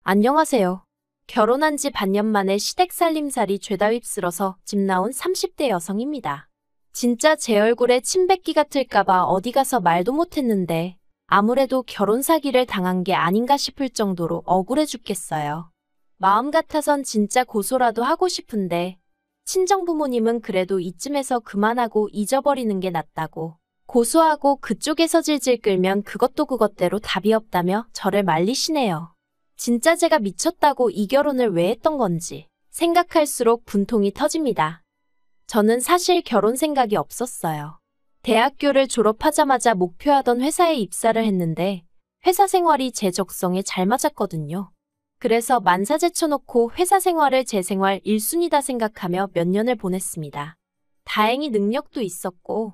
안녕하세요. 결혼한 지 반년 만에 시댁 살림살이 죄다 휩쓸어서 집 나온 30대 여성입니다. 진짜 제 얼굴에 침 뱉기 같을까봐 어디 가서 말도 못했는데 아무래도 결혼 사기를 당한 게 아닌가 싶을 정도로 억울해 죽겠어요. 마음 같아선 진짜 고소라도 하고 싶은데 친정 부모님은 그래도 이쯤에서 그만하고 잊어버리는 게 낫다고 고소하고 그쪽에서 질질 끌면 그것도 그것대로 답이 없다며 저를 말리시네요. 진짜 제가 미쳤다고 이 결혼을 왜 했던 건지 생각할수록 분통이 터집니다. 저는 사실 결혼 생각이 없었어요. 대학교를 졸업하자마자 목표하던 회사에 입사를 했는데 회사 생활이 제 적성에 잘 맞았거든요. 그래서 만사 제쳐놓고 회사 생활을 제 생활 1순위다 생각하며 몇 년을 보냈습니다. 다행히 능력도 있었고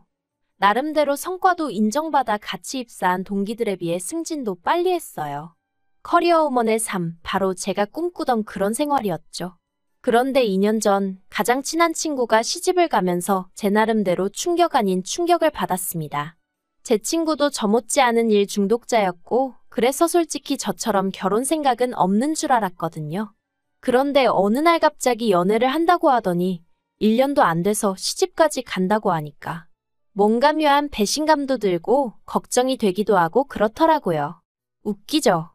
나름대로 성과도 인정받아 같이 입사한 동기들에 비해 승진도 빨리 했어요. 커리어 우먼의 삶, 바로 제가 꿈꾸던 그런 생활이었죠. 그런데 2년 전 가장 친한 친구가 시집을 가면서 제 나름대로 충격 아닌 충격을 받았습니다. 제 친구도 저 못지않은 일 중독자였고 그래서 솔직히 저처럼 결혼 생각은 없는 줄 알았거든요. 그런데 어느 날 갑자기 연애를 한다고 하더니 1년도 안 돼서 시집까지 간다고 하니까 뭔가 묘한 배신감도 들고 걱정이 되기도 하고 그렇더라고요. 웃기죠?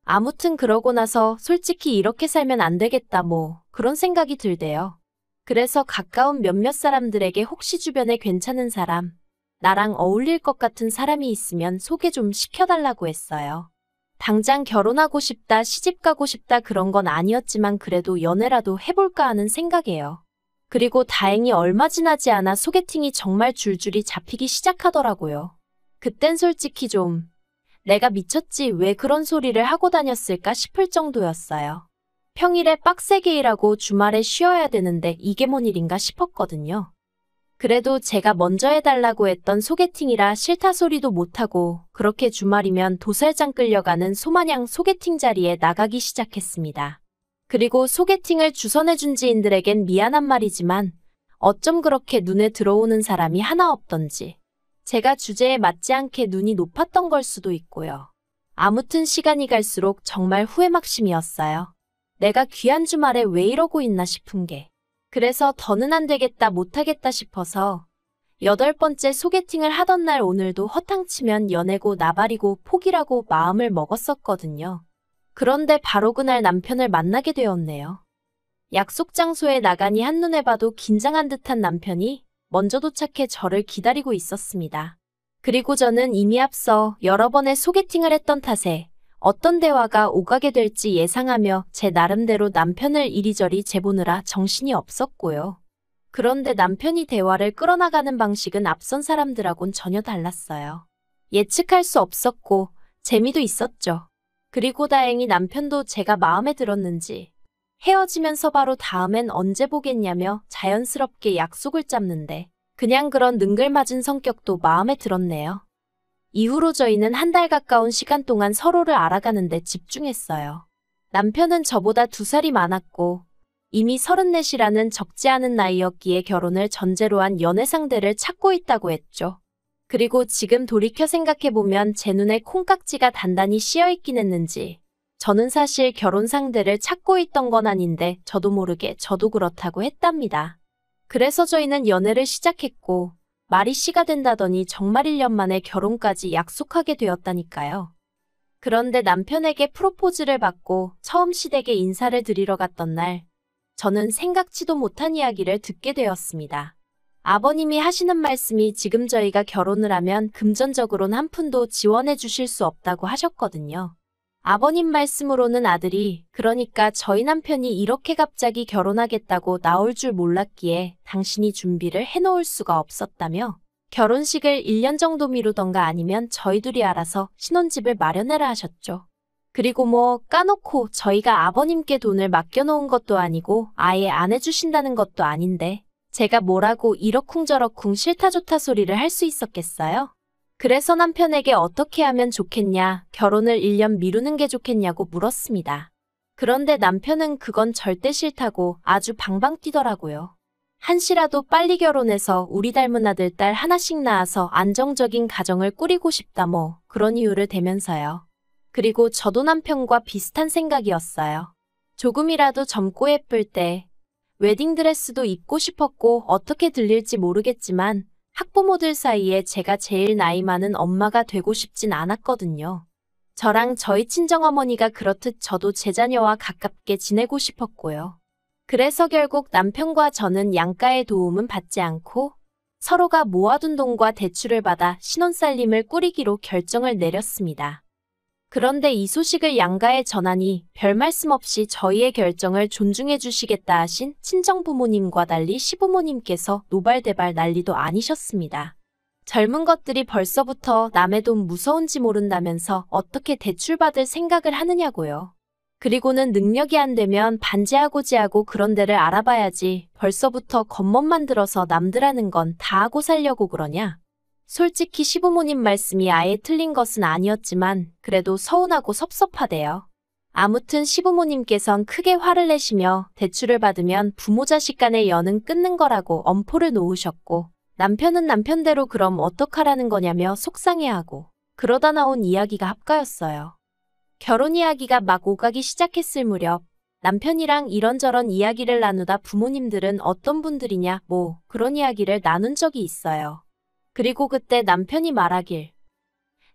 아무튼 그러고 나서 솔직히 이렇게 살면 안 되겠다 그런 생각이 들대요. 그래서 가까운 몇몇 사람들에게 혹시 주변에 괜찮은 사람, 나랑 어울릴 것 같은 사람이 있으면 소개 좀 시켜달라고 했어요. 당장 결혼하고 싶다, 시집가고 싶다 그런 건 아니었지만 그래도 연애라도 해볼까 하는 생각이에요. 그리고 다행히 얼마 지나지 않아 소개팅이 정말 줄줄이 잡히기 시작하더라고요. 그땐 솔직히 좀 내가 미쳤지 왜 그런 소리를 하고 다녔을까 싶을 정도였어요. 평일에 빡세게 일하고 주말에 쉬어야 되는데 이게 뭔 일인가 싶었거든요. 그래도 제가 먼저 해달라고 했던 소개팅이라 싫다 소리도 못하고 그렇게 주말이면 도살장 끌려가는 소마냥 소개팅 자리에 나가기 시작했습니다. 그리고 소개팅을 주선해준 지인들에겐 미안한 말이지만 어쩜 그렇게 눈에 들어오는 사람이 하나 없던지 제가 주제에 맞지 않게 눈이 높았던 걸 수도 있고요. 아무튼 시간이 갈수록 정말 후회막심이었어요. 내가 귀한 주말에 왜 이러고 있나 싶은 게. 그래서 더는 안 되겠다 못하겠다 싶어서 8번째 소개팅을 하던 날 오늘도 허탕치면 연애고 나발이고 포기라고 마음을 먹었었거든요. 그런데 바로 그날 남편을 만나게 되었네요. 약속 장소에 나가니 한눈에 봐도 긴장한 듯한 남편이 먼저 도착해 저를 기다리고 있었습니다. 그리고 저는 이미 앞서 여러 번의 소개팅을 했던 탓에 어떤 대화가 오가게 될지 예상하며 제 나름대로 남편을 이리저리 재보느라 정신이 없었고요. 그런데 남편이 대화를 끌어나가는 방식은 앞선 사람들하고는 전혀 달랐어요. 예측할 수 없었고 재미도 있었죠. 그리고 다행히 남편도 제가 마음에 들었는지 헤어지면서 바로 다음엔 언제 보겠냐며 자연스럽게 약속을 잡는데 그냥 그런 능글맞은 성격도 마음에 들었네요. 이후로 저희는 한 달 가까운 시간 동안 서로를 알아가는 데 집중했어요. 남편은 저보다 2살이 많았고 이미 34이라는 적지 않은 나이였기에 결혼을 전제로 한 연애 상대를 찾고 있다고 했죠. 그리고 지금 돌이켜 생각해보면 제 눈에 콩깍지가 단단히 씌어있긴 했는지 저는 사실 결혼 상대를 찾고 있던 건 아닌데 저도 모르게 저도 그렇다고 했답니다. 그래서 저희는 연애를 시작했고 말이 씨가 된다더니 정말 1년 만에 결혼까지 약속하게 되었다니까요. 그런데 남편에게 프로포즈를 받고 처음 시댁에 인사를 드리러 갔던 날 저는 생각지도 못한 이야기를 듣게 되었습니다. 아버님이 하시는 말씀이 지금 저희가 결혼을 하면 금전적으로는 한 푼도 지원해 주실 수 없다고 하셨거든요. 아버님 말씀으로는 아들이 그러니까 저희 남편이 이렇게 갑자기 결혼하겠다고 나올 줄 몰랐기에 당신이 준비를 해놓을 수가 없었다며 결혼식을 1년 정도 미루던가 아니면 저희 둘이 알아서 신혼집을 마련해라 하셨죠. 그리고 까놓고 저희가 아버님께 돈을 맡겨놓은 것도 아니고 아예 안 해주신다는 것도 아닌데 제가 뭐라고 이러쿵저러쿵 싫다 좋다 소리를 할 수 있었겠어요? 그래서 남편에게 어떻게 하면 좋겠냐, 결혼을 1년 미루는 게 좋겠냐고 물었습니다. 그런데 남편은 그건 절대 싫다고 아주 방방 뛰더라고요. 한시라도 빨리 결혼해서 우리 닮은 아들, 딸 하나씩 낳아서 안정적인 가정을 꾸리고 싶다 그런 이유를 대면서요. 그리고 저도 남편과 비슷한 생각이었어요. 조금이라도 젊고 예쁠 때 웨딩드레스도 입고 싶었고 어떻게 들릴지 모르겠지만 학부모들 사이에 제가 제일 나이 많은 엄마가 되고 싶진 않았거든요. 저랑 저희 친정어머니가 그렇듯 저도 제 자녀와 가깝게 지내고 싶었고요. 그래서 결국 남편과 저는 양가의 도움은 받지 않고 서로가 모아둔 돈과 대출을 받아 신혼살림을 꾸리기로 결정을 내렸습니다. 그런데 이 소식을 양가에 전하니 별 말씀 없이 저희의 결정을 존중해 주시겠다 하신 친정부모님과 달리 시부모님께서 노발대발 난리도 아니셨습니다. 젊은 것들이 벌써부터 남의 돈 무서운지 모른다면서 어떻게 대출받을 생각을 하느냐고요. 그리고는 능력이 안 되면 반지하고지하고 그런 데를 알아봐야지 벌써부터 겉멋만 들어서 남들 하는 건 다 하고 살려고 그러냐. 솔직히 시부모님 말씀이 아예 틀린 것은 아니었지만 그래도 서운하고 섭섭하대요. 아무튼 시부모님께선 크게 화를 내시며 대출을 받으면 부모 자식 간의 연은 끊는 거라고 엄포를 놓으셨고 남편은 남편대로 그럼 어떡하라는 거냐며 속상해하고 그러다 나온 이야기가 합가였어요. 결혼 이야기가 막 오가기 시작했을 무렵 남편이랑 이런저런 이야기를 나누다 부모님들은 어떤 분들이냐 뭐 그런 이야기를 나눈 적이 있어요. 그리고 그때 남편이 말하길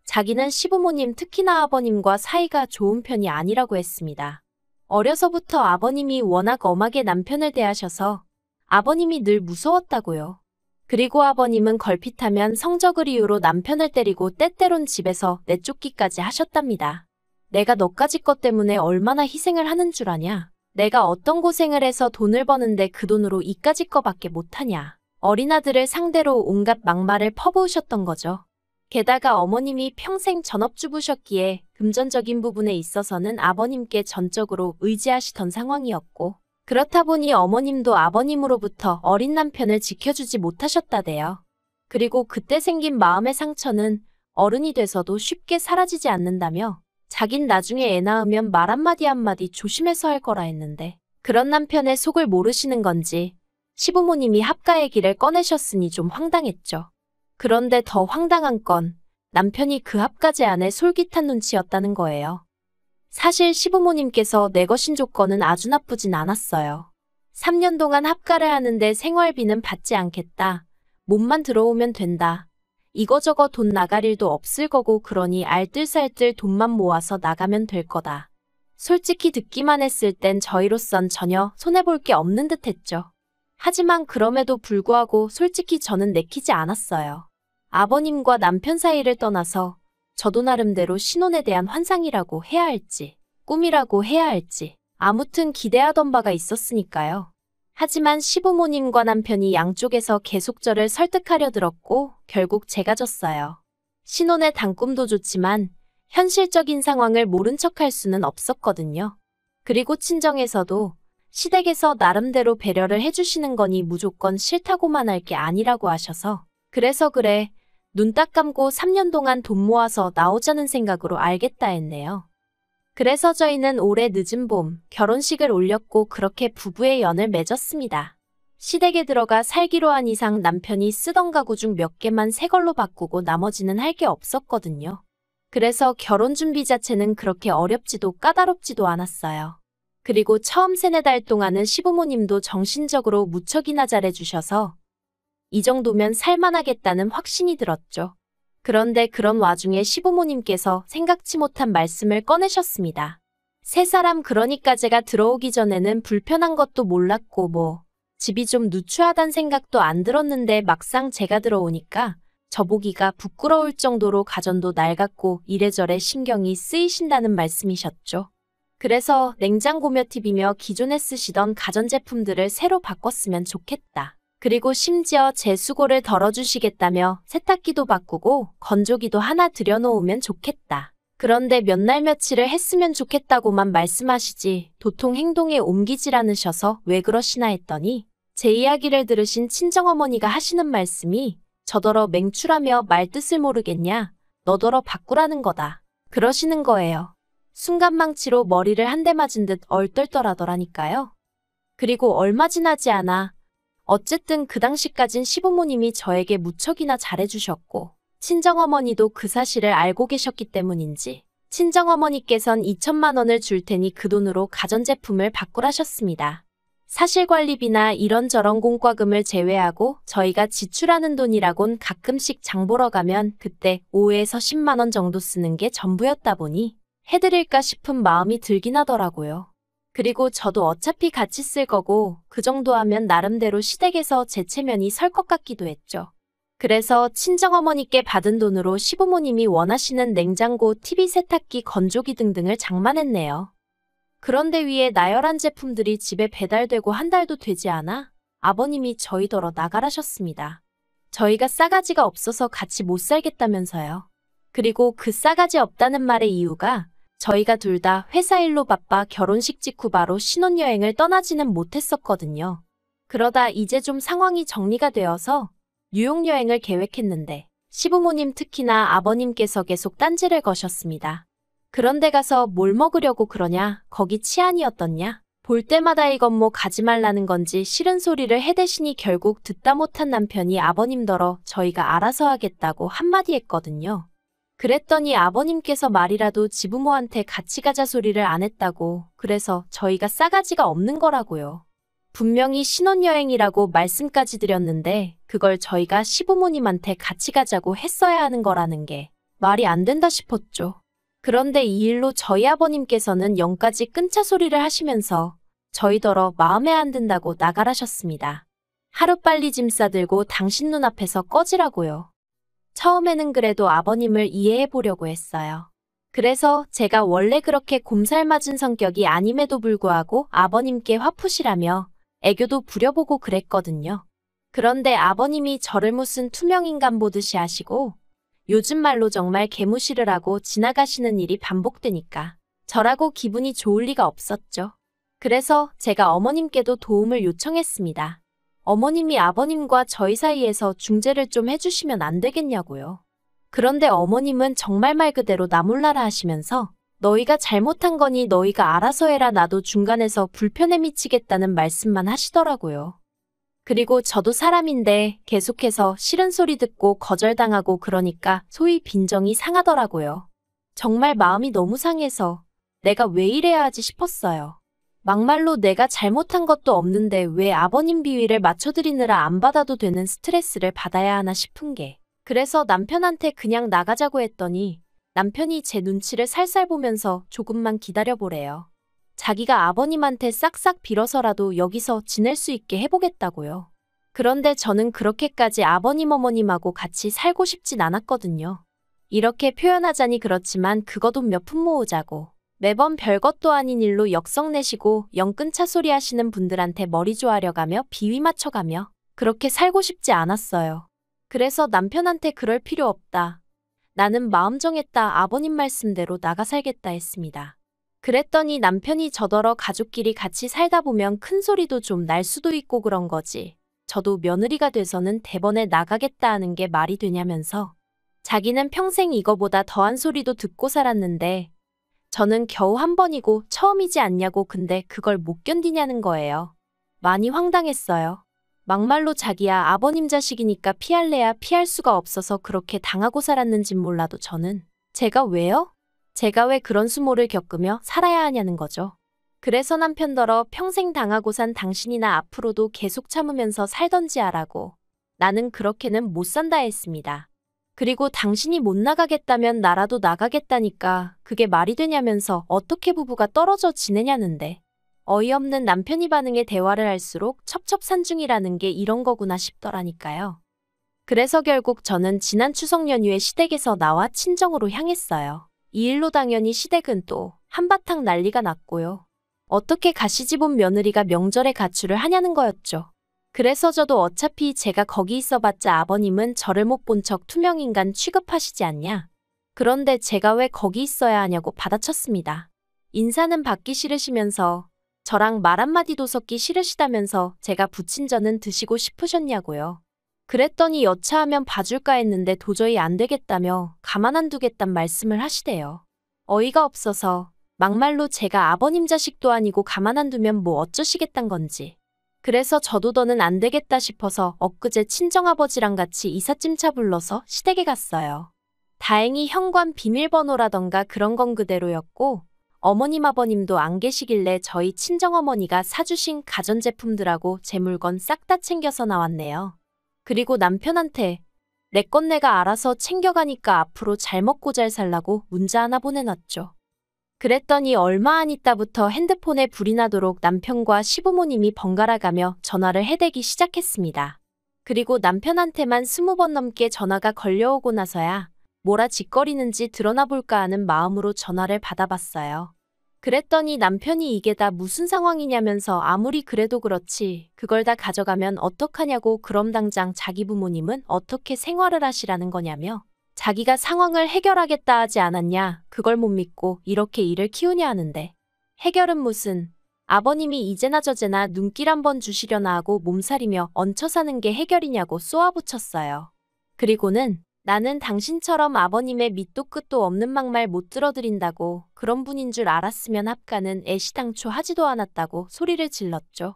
자기는 시부모님 특히나 아버님과 사이가 좋은 편이 아니라고 했습니다. 어려서부터 아버님이 워낙 엄하게 남편을 대하셔서 아버님이 늘 무서웠다고요. 그리고 아버님은 걸핏하면 성적을 이유로 남편을 때리고 때때론 집에서 내쫓기까지 하셨답니다. 내가 너까지 것 때문에 얼마나 희생을 하는 줄 아냐? 내가 어떤 고생을 해서 돈을 버는데 그 돈으로 이까지 거밖에 못하냐? 어린아들을 상대로 온갖 막말을 퍼부으셨던 거죠. 게다가 어머님이 평생 전업주부셨기에 금전적인 부분에 있어서는 아버님께 전적으로 의지하시던 상황이었고 그렇다 보니 어머님도 아버님으로부터 어린 남편을 지켜주지 못하셨다대요. 그리고 그때 생긴 마음의 상처는 어른이 돼서도 쉽게 사라지지 않는다며 자긴 나중에 애 낳으면 말 한마디 한마디 조심해서 할 거라 했는데 그런 남편의 속을 모르시는 건지 시부모님이 합가 얘기를 꺼내셨으니 좀 황당했죠. 그런데 더 황당한 건 남편이 그 합가 제안에 솔깃한 눈치였다는 거예요. 사실 시부모님께서 내거신 조건은 아주 나쁘진 않았어요. 3년 동안 합가를 하는데 생활비는 받지 않겠다. 몸만 들어오면 된다. 이거저거 돈 나갈 일도 없을 거고 그러니 알뜰살뜰 돈만 모아서 나가면 될 거다. 솔직히 듣기만 했을 땐 저희로선 전혀 손해볼 게 없는 듯 했죠. 하지만 그럼에도 불구하고 솔직히 저는 내키지 않았어요. 아버님과 남편 사이를 떠나서 저도 나름대로 신혼에 대한 환상이라고 해야 할지, 꿈이라고 해야 할지 아무튼 기대하던 바가 있었으니까요. 하지만 시부모님과 남편이 양쪽에서 계속 저를 설득하려 들었고 결국 제가 졌어요. 신혼의 단꿈도 좋지만 현실적인 상황을 모른 척할 수는 없었거든요. 그리고 친정에서도 시댁에서 나름대로 배려를 해주시는 거니 무조건 싫다고만 할 게 아니라고 하셔서 그래서 그래 눈 딱 감고 3년 동안 돈 모아서 나오자는 생각으로 알겠다 했네요. 그래서 저희는 올해 늦은 봄 결혼식을 올렸고 그렇게 부부의 연을 맺었습니다. 시댁에 들어가 살기로 한 이상 남편이 쓰던 가구 중 몇 개만 새 걸로 바꾸고 나머지는 할 게 없었거든요. 그래서 결혼 준비 자체는 그렇게 어렵지도 까다롭지도 않았어요. 그리고 처음 3-4달 동안은 시부모님도 정신적으로 무척이나 잘해주셔서 이 정도면 살만하겠다는 확신이 들었죠. 그런데 그런 와중에 시부모님께서 생각지 못한 말씀을 꺼내셨습니다. 세 사람 그러니까 제가 들어오기 전에는 불편한 것도 몰랐고 뭐 집이 좀 누추하단 생각도 안 들었는데 막상 제가 들어오니까 저보기가 부끄러울 정도로 가전도 낡았고 이래저래 신경이 쓰이신다는 말씀이셨죠. 그래서 냉장고며 TV며 기존에 쓰시던 가전제품들을 새로 바꿨으면 좋겠다. 그리고 심지어 제 수고를 덜어주시겠다며 세탁기도 바꾸고 건조기도 하나 들여놓으면 좋겠다. 그런데 몇 날 며칠을 했으면 좋겠다고만 말씀하시지 도통 행동에 옮기질 않으셔서 왜 그러시나 했더니 제 이야기를 들으신 친정어머니가 하시는 말씀이 저더러 맹추라며 말 뜻을 모르겠냐. 너더러 바꾸라는 거다. 그러시는 거예요. 순간망치로 머리를 한 대 맞은 듯 얼떨떨하더라니까요. 그리고 얼마 지나지 않아 어쨌든 그 당시까진 시부모님이 저에게 무척이나 잘해주셨고 친정어머니도 그 사실을 알고 계셨기 때문인지 친정어머니께선 2천만 원을 줄 테니 그 돈으로 가전제품을 바꾸라셨습니다. 사실관리비나 이런저런 공과금을 제외하고 저희가 지출하는 돈이라곤 가끔씩 장 보러 가면 그때 5에서 10만 원 정도 쓰는 게 전부였다 보니 해드릴까 싶은 마음이 들긴 하더라고요. 그리고 저도 어차피 같이 쓸 거고 그 정도 하면 나름대로 시댁에서 제 체면이 설 것 같기도 했죠. 그래서 친정어머니께 받은 돈으로 시부모님이 원하시는 냉장고, TV, 세탁기, 건조기 등등을 장만했네요. 그런데 위에 나열한 제품들이 집에 배달되고 한 달도 되지 않아 아버님이 저희더러 나가라셨습니다. 저희가 싸가지가 없어서 같이 못 살겠다면서요. 그리고 그 싸가지 없다는 말의 이유가 저희가 둘 다 회사 일로 바빠 결혼식 직후 바로 신혼여행을 떠나지는 못했었거든요. 그러다 이제 좀 상황이 정리가 되어서 뉴욕여행을 계획했는데 시부모님 특히나 아버님께서 계속 딴지를 거셨습니다. 그런데 가서 뭘 먹으려고 그러냐, 거기 치안이 어떻냐, 볼 때마다 이건 뭐 가지 말라는 건지 싫은 소리를 해대시니 결국 듣다 못한 남편이 아버님더러 저희가 알아서 하겠다고 한마디 했거든요. 그랬더니 아버님께서 말이라도 지부모한테 같이 가자 소리를 안 했다고, 그래서 저희가 싸가지가 없는 거라고요. 분명히 신혼여행이라고 말씀까지 드렸는데 그걸 저희가 시부모님한테 같이 가자고 했어야 하는 거라는 게 말이 안 된다 싶었죠. 그런데 이 일로 저희 아버님께서는 0까지 끊자 소리를 하시면서 저희더러 마음에 안 든다고 나가라셨습니다. 하루빨리 짐 싸들고 당신 눈앞에서 꺼지라고요. 처음에는 그래도 아버님을 이해해 보려고 했어요. 그래서 제가 원래 그렇게 곰살맞은 성격이 아님에도 불구하고 아버님께 화푸시라며 애교도 부려보고 그랬거든요. 그런데 아버님이 저를 무슨 투명인간 보듯이 하시고 요즘 말로 정말 개무시를 하고 지나가시는 일이 반복되니까 저라고 기분이 좋을 리가 없었죠. 그래서 제가 어머님께도 도움을 요청했습니다. 어머님이 아버님과 저희 사이에서 중재를 좀 해주시면 안 되겠냐고요. 그런데 어머님은 정말 말 그대로 나 몰라라 하시면서 너희가 잘못한 거니 너희가 알아서 해라, 나도 중간에서 불편해 미치겠다는 말씀만 하시더라고요. 그리고 저도 사람인데 계속해서 싫은 소리 듣고 거절당하고 그러니까 소위 빈정이 상하더라고요. 정말 마음이 너무 상해서 내가 왜 이래야 하지 싶었어요. 막말로 내가 잘못한 것도 없는데 왜 아버님 비위를 맞춰드리느라 안 받아도 되는 스트레스를 받아야 하나 싶은 게, 그래서 남편한테 그냥 나가자고 했더니 남편이 제 눈치를 살살 보면서 조금만 기다려보래요. 자기가 아버님한테 싹싹 빌어서라도 여기서 지낼 수 있게 해보겠다고요. 그런데 저는 그렇게까지 아버님 어머님하고 같이 살고 싶진 않았거든요. 이렇게 표현하자니 그렇지만 그거 돈 몇 푼 모으자고 매번 별것도 아닌 일로 역성 내시고 영 끊자 소리 하시는 분들한테 머리 조아려가며 비위 맞춰가며 그렇게 살고 싶지 않았어요. 그래서 남편한테 그럴 필요 없다. 나는 마음 정했다. 아버님 말씀대로 나가 살겠다 했습니다. 그랬더니 남편이 저더러 가족끼리 같이 살다 보면 큰 소리도 좀 날 수도 있고 그런 거지. 저도 며느리가 돼서는 대번에 나가겠다 하는 게 말이 되냐면서 자기는 평생 이거보다 더한 소리도 듣고 살았는데 저는 겨우 한 번이고 처음이지 않냐고, 근데 그걸 못 견디냐는 거예요. 많이 황당했어요. 막말로 자기야 아버님 자식이니까 피할래야 피할 수가 없어서 그렇게 당하고 살았는진 몰라도 저는 제가 왜요? 제가 왜 그런 수모를 겪으며 살아야 하냐는 거죠. 그래서 남편더러 평생 당하고 산 당신이나 앞으로도 계속 참으면서 살던지 하라고. 나는 그렇게는 못 산다 했습니다. 그리고 당신이 못 나가겠다면 나라도 나가겠다니까 그게 말이 되냐면서 어떻게 부부가 떨어져 지내냐는데. 어이없는 남편이 반응에 대화를 할수록 첩첩산중이라는 게 이런 거구나 싶더라니까요. 그래서 결국 저는 지난 추석 연휴에 시댁에서 나와 친정으로 향했어요. 이 일로 당연히 시댁은 또 한바탕 난리가 났고요. 어떻게 가시집온 며느리가 명절에 가출을 하냐는 거였죠. 그래서 저도 어차피 제가 거기 있어봤자 아버님은 저를 못 본 척 투명인간 취급하시지 않냐. 그런데 제가 왜 거기 있어야 하냐고 받아쳤습니다. 인사는 받기 싫으시면서 저랑 말 한마디도 섞기 싫으시다면서 제가 부친 전은 드시고 싶으셨냐고요. 그랬더니 여차하면 봐줄까 했는데 도저히 안 되겠다며 가만 안 두겠단 말씀을 하시대요. 어이가 없어서 막말로 제가 아버님 자식도 아니고 가만 안 두면 뭐 어쩌시겠단 건지. 그래서 저도 더는 안 되겠다 싶어서 엊그제 친정아버지랑 같이 이삿짐차 불러서 시댁에 갔어요. 다행히 현관 비밀번호라던가 그런 건 그대로였고 어머님 아버님도 안 계시길래 저희 친정어머니가 사주신 가전제품들하고 제 물건 싹 다 챙겨서 나왔네요. 그리고 남편한테 내 건 내가 알아서 챙겨가니까 앞으로 잘 먹고 잘 살라고 문자 하나 보내놨죠. 그랬더니 얼마 안 있다부터 핸드폰에 불이 나도록 남편과 시부모님이 번갈아가며 전화를 해대기 시작했습니다. 그리고 남편한테만 20번 넘게 전화가 걸려오고 나서야 뭐라 짓거리는지 드러나 볼까 하는 마음으로 전화를 받아봤어요. 그랬더니 남편이 이게 다 무슨 상황이냐면서 아무리 그래도 그렇지 그걸 다 가져가면 어떡하냐고 그럼 당장 자기 부모님은 어떻게 생활을 하시라는 거냐며 자기가 상황을 해결하겠다 하지 않았냐 그걸 못 믿고 이렇게 일을 키우냐 하는데 해결은 무슨 아버님이 이제나 저제나 눈길 한번 주시려나 하고 몸살이며 얹혀 사는 게 해결이냐고 쏘아붙였어요. 그리고는 나는 당신처럼 아버님의 밑도 끝도 없는 막말 못 들어드린다고 그런 분인 줄 알았으면 합가는 애시당초 하지도 않았다고 소리를 질렀죠.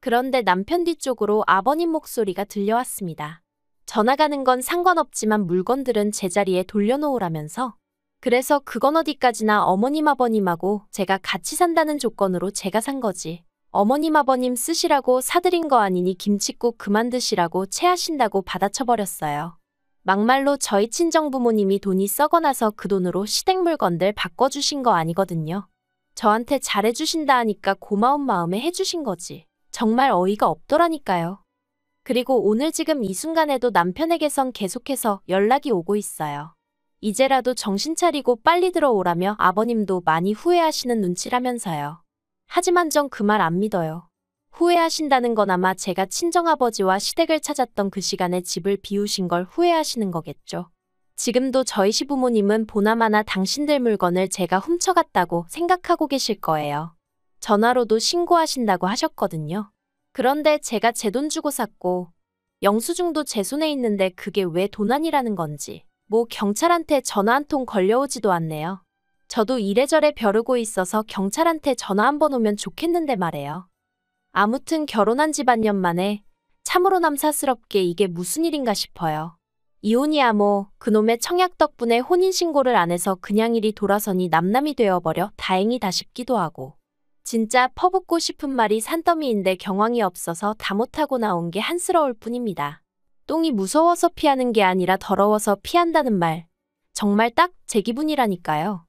그런데 남편 뒤쪽으로 아버님 목소리가 들려왔습니다. 전화 가는 건 상관없지만 물건들은 제자리에 돌려놓으라면서 그래서 그건 어디까지나 어머님 아버님하고 제가 같이 산다는 조건으로 제가 산 거지. 어머님 아버님 쓰시라고 사드린 거 아니니 김칫국 그만 드시라고 체하신다고 받아쳐버렸어요. 막말로 저희 친정부모님이 돈이 썩어나서 그 돈으로 시댁 물건들 바꿔주신 거 아니거든요. 저한테 잘해주신다 하니까 고마운 마음에 해주신 거지. 정말 어이가 없더라니까요. 그리고 오늘 지금 이 순간에도 남편에게선 계속해서 연락이 오고 있어요. 이제라도 정신 차리고 빨리 들어오라며 아버님도 많이 후회하시는 눈치라면서요. 하지만 전 그 말 안 믿어요. 후회하신다는 건 아마 제가 친정아버지와 시댁을 찾았던 그 시간에 집을 비우신 걸 후회하시는 거겠죠. 지금도 저희 시부모님은 보나마나 당신들 물건을 제가 훔쳐갔다고 생각하고 계실 거예요. 전화로도 신고하신다고 하셨거든요. 그런데 제가 제 돈 주고 샀고 영수증도 제 손에 있는데 그게 왜 도난이라는 건지 뭐 경찰한테 전화 한 통 걸려오지도 않네요. 저도 이래저래 벼르고 있어서 경찰한테 전화 한번 오면 좋겠는데 말이에요. 아무튼 결혼한 지 반년 만에 참으로 남사스럽게 이게 무슨 일인가 싶어요. 이혼이야 뭐 그놈의 청약 덕분에 혼인신고를 안 해서 그냥 일이 돌아서니 남남이 되어버려 다행이다 싶기도 하고 진짜 퍼붓고 싶은 말이 산더미인데 경황이 없어서 다 못하고 나온 게 한스러울 뿐입니다. 똥이 무서워서 피하는 게 아니라 더러워서 피한다는 말 정말 딱 제 기분이라니까요.